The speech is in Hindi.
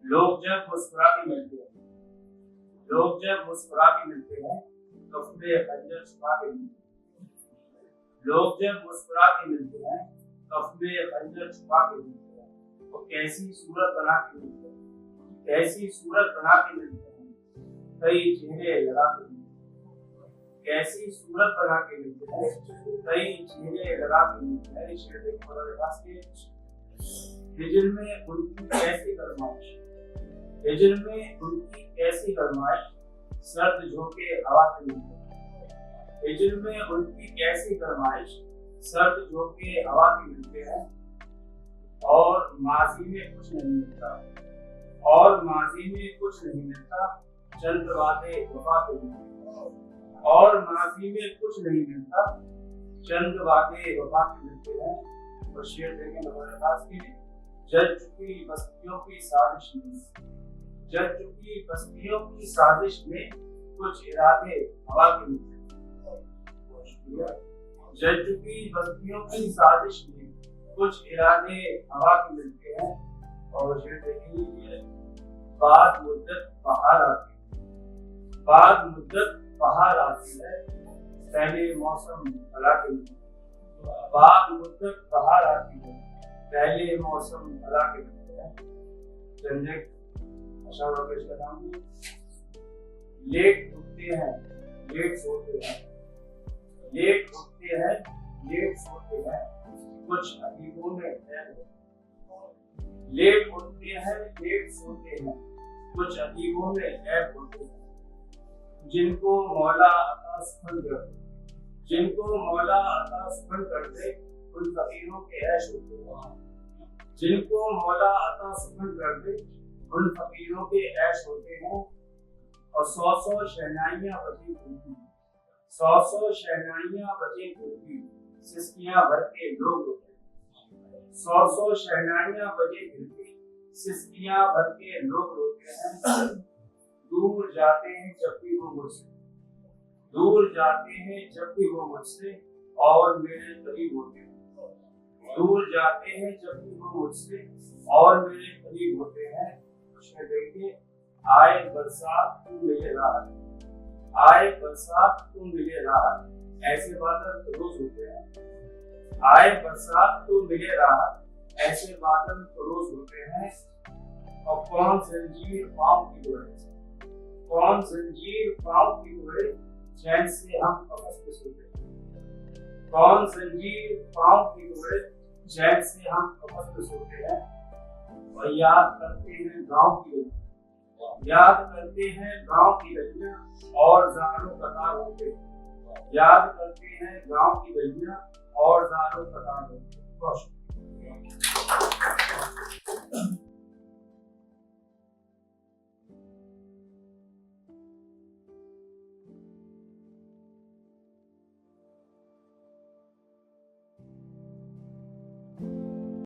लोग जब मुस्कुरा के मिलते हैं, लोग जब मुस्कुरा के मिलते हैं तो अपने खंजर छुपा के मिलते हैं। लोग जब मुस्कुरा के मिलते हैं तो अपने खंजर छुपा के मिलते हैं। तो कैसी सूरत बना के मिलते हैं, कैसी सूरत बना के मिलते हैं, कई चेहरे लगा के मिलते हैं। कैसी सूरत बना के मिलते हैं, कई चेहरे लगा के मिलते हैं। हिजर में उनकी कैसी गरमाइश, हिजर में उनकी कैसी गरमाइश, सर्द झोंके हवा के मिलते हैं। हिजर में उनकी कैसी गरमाइश, सर्द झोंके हवा के मिलते हैं। और माजी में कुछ नहीं मिलता, और माजी में कुछ नहीं मिलता, चंद वादे वफा के मिलते हैं। और माजी में कुछ नहीं मिलता, चंद वादे वफा के मिलते हैं। और शेर देखें हमारे पास के जल चुकी बस्तियों की साजिश में, जल चुकी बस्तियों की साजिश में कुछ इरादे हवा के मिलते हैं। जल चुकी बस्तियों की साजिश में कुछ इरादे हवा के मिलते हैं। और शेर देखेंगे बाद मुद्दत बाहर आती है, बाद मुद्दत बाहर आती है, पहले मौसम भला के मिलते हैं। बाद मुद्दत बाहर आती है, पहले मौसम भला के मिलते हैं। जनक अशारों का नाम है। लेट उठते हैं, लेट सोते हैं, लेट उठते हैं, लेट सोते हैं, कुछ अजीबों में है। लेट उठते हैं, लेट सोते हैं, कुछ अजीबों में ऐब होते हैं। जिनको मौला अता सुफल कर दे, जिनको मौला अता सुफल कर दे, उन फकीरों के ऐश होते हैं। जिनको मौला अता सुफल कर दे, उन फकीरों के ऐश होते हैं। और 100 शहनाइयां बजे घूमती, 100 शहनाइयां बजे घूमती, सिस्कियां भर के लोग होते हैं। 100 शहनाइयां बजे घूमती, सिस्कियां भर के लोग होते हैं। दूर जाते हैं जब भी वो मुझसे, दूर जाते हैं जब भी वो मुझसे, और मेरे करीब होते हैं। दूर जाते हैं जब भी वो मुझसे, और मेरे करीब होते हैं। उसमें देखिए आए बरसात तू मिले राहत, आए बरसात तू मिले राहत, ऐसे बादल रोज होते हैं। आए बरसात तू मिले राहत, ऐसे बादल रोज होते हैं। और कौन जंजीर पाँव की ओढ़े, कौन जंजीर पाँव की ओढ़े, चैन से हम कफस में सोते हैं। कौन जंजीर पाँव की ओढ़े, चैन से हम कफस में सोते हैं। और याद करते हैं गांव की गलियां, याद करते हैं गांव की गलियां, और ज़ारों कतार होते हैं। याद करते हैं गांव की गलियां, और ज़ारों कतार होते हैं।